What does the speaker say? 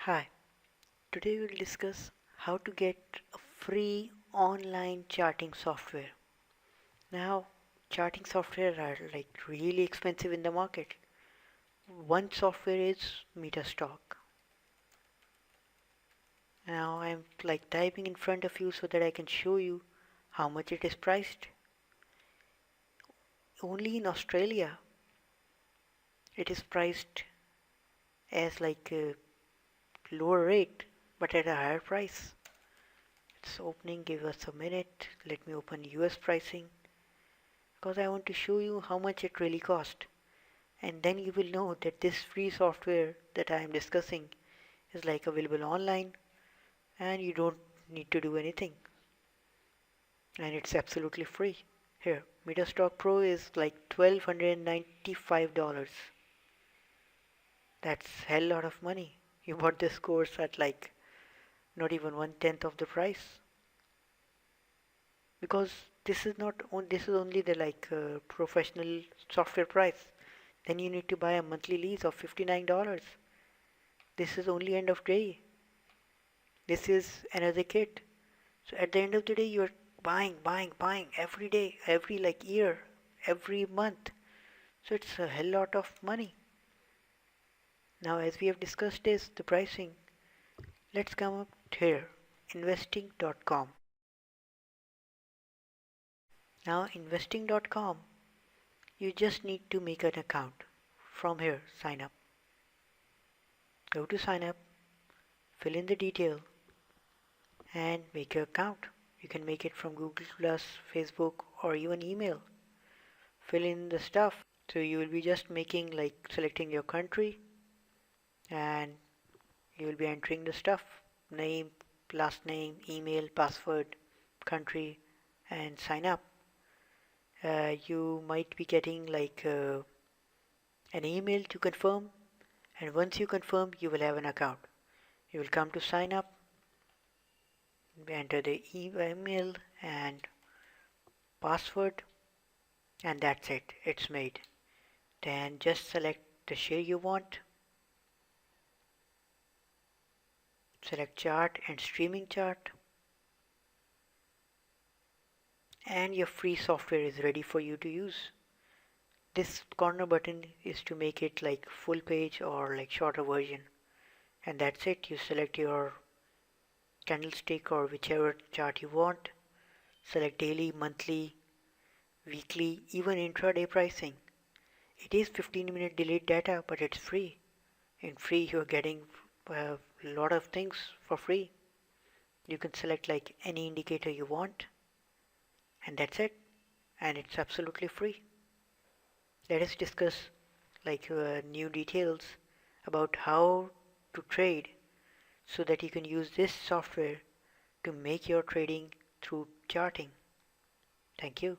Hi, today we'll discuss how to get a free online charting software. Now, charting software are like really expensive in the market. One software is Metastock. Now I'm like typing in front of you so that I can show you how much it is priced. Only in Australia it is priced as like a lower rate but at a higher price. It's opening, give us a minute. Let me open US pricing because I want to show you how much it really cost. And then you will know that this free software that I am discussing is like available online and you don't need to do anything. And it's absolutely free. Here, Metastock Pro is like $1,295. That's hell lot of money. You bought this course at like not even 1/10 of the price. Because this is only the professional software price. Then you need to buy a monthly lease of $59. This is only end of day. This is another kit. So at the end of the day, you're buying every day, every like year, every month. So it's a hell lot of money. Now, as we have discussed this, the pricing, let's come up here, investing.com. Now, investing.com, you just need to make an account. From here, sign up. Go to sign up, fill in the detail, and make your account. You can make it from Google Plus, Facebook, or even email. Fill in the stuff. So you will be just making like selecting your country and you will be entering the stuff, name, last name, email, password, country, and sign up. You might be getting an email to confirm, and once you confirm you will have an account. You will come to sign up, enter the email and password, and that's it, it's made. Then just select the share you want, select chart and streaming chart, and your free software is ready for you to use. This corner button is to make it like full page or like shorter version, and that's it. You select your candlestick or whichever chart you want, select daily, monthly, weekly, even intraday pricing. It is 15-minute delayed data, but it's free. In free you're getting a lot of things for free. You can select like any indicator you want, and that's it, and it's absolutely free. Let us discuss new details about how to trade so that you can use this software to make your trading through charting. Thank you.